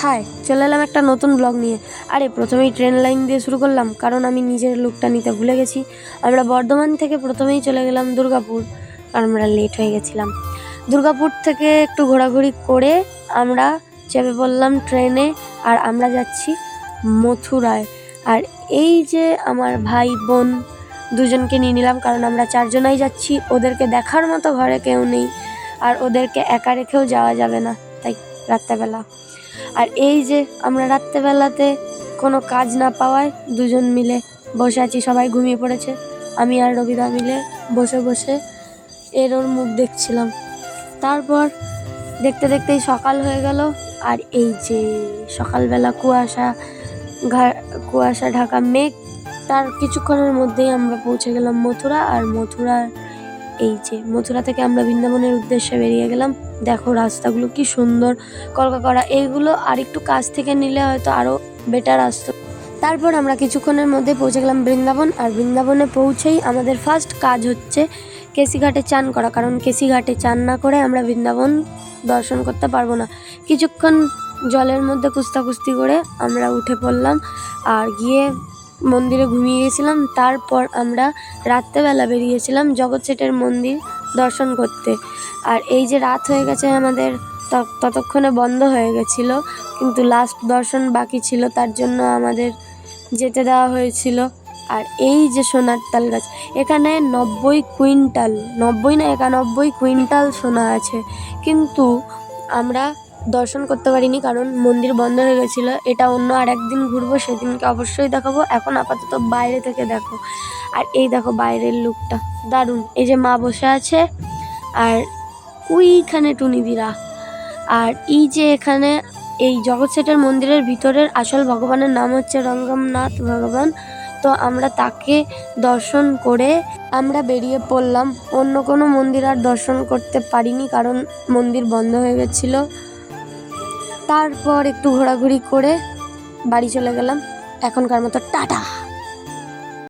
High, চলে এলাম একটা নতুন ব্লগ নিয়ে। আরে প্রথমেই ট্রেন লাইন দিয়ে শুরু করলাম, কারণ আমি নিজের লুকটা নিতে ভুলে গেছি। আমরা বর্ধমান থেকে প্রথমেই চলে গেলাম দুর্গাপুর, কারণ আমরা লেট হয়ে গেছিলাম। দুর্গাপুর থেকে একটু ঘোরাঘুরি করে আমরা চেপে পড়লাম ট্রেনে, আর আমরা যাচ্ছি মথুরায়। আর এই যে আমার ভাই বোন দুজনকে নিয়ে নিলাম, কারণ আমরা চারজনাই যাচ্ছি। ওদেরকে দেখার মতো ঘরে কেউ নেই, আর ওদেরকে একা রেখেও যাওয়া যাবে না, তাই রাত্রেবেলা। আর এই যে আমরা রাত্রেবেলাতে কোনো কাজ না পাওয়ায় দুজন মিলে বসে আছি, সবাই ঘুমিয়ে পড়েছে। আমি আর রবিদা মিলে বসে বসে ওর মুখ দেখছিলাম। তারপর দেখতে দেখতেই সকাল হয়ে গেল। আর এই যে সকালবেলা কুয়াশা ঢাকা মেঘ, তার কিছুক্ষণের মধ্যেই আমরা পৌঁছে গেলাম মথুরা। আর মথুরা থেকে আমরা বৃন্দাবনের উদ্দেশ্যে বেরিয়ে গেলাম। দেখো রাস্তাগুলো কি সুন্দর, কলকা করা। এইগুলো আর একটু কাছ থেকে নিলে হয়তো আরও বেটার আসতো। তারপর আমরা কিছুক্ষণের মধ্যে পৌঁছে গেলাম বৃন্দাবন। আর বৃন্দাবনে পৌঁছেই আমাদের ফার্স্ট কাজ হচ্ছে কেসিঘাটে চান করা, কারণ কেসিঘাটে চান না করে আমরা বৃন্দাবন দর্শন করতে পারবো না। কিছুক্ষণ জলের মধ্যে কুস্তাকুস্তি করে আমরা উঠে পড়লাম আর গিয়ে মন্দিরে ঘুমিয়ে গেছিলাম। তারপর আমরা রাত্রেবেলা বেরিয়েছিলাম জগৎ শেঠের মন্দির দর্শন করতে। আর এই যে রাত হয়ে গেছে আমাদের, ততক্ষণে বন্ধ হয়ে গেছিল, কিন্তু লাস্ট দর্শন বাকি ছিল, তার জন্য আমাদের যেতে দেওয়া হয়েছিল। আর এই যে সোনার তাল গাছ, এখানে 91 কুইন্টাল সোনা আছে, কিন্তু আমরা দর্শন করতে পারিনি, কারণ মন্দির বন্ধ হয়ে গেছিলো। এটা অন্য আর একদিন ঘুরবো, সেদিনকে অবশ্যই দেখাবো। এখন আপাতত বাইরে থেকে দেখো। আর এই দেখো বাইরের লুকটা দারুণ। এই যে মা বসে আছে, আর ওইখানে টুনিদিরা। আর এই যে এখানে এই জগৎ শেঠের মন্দিরের ভিতরের আসল ভগবানের নাম হচ্ছে রঙ্গমনাথ ভগবান। তো আমরা তাকে দর্শন করে আমরা বেরিয়ে পড়লাম। অন্য কোনো মন্দির আর দর্শন করতে পারিনি, কারণ মন্দির বন্ধ হয়ে গেছিলো। তারপর একটু ঘোরাঘুরি করে বাড়ি চলে গেলাম। এখনকার মতো টাটা।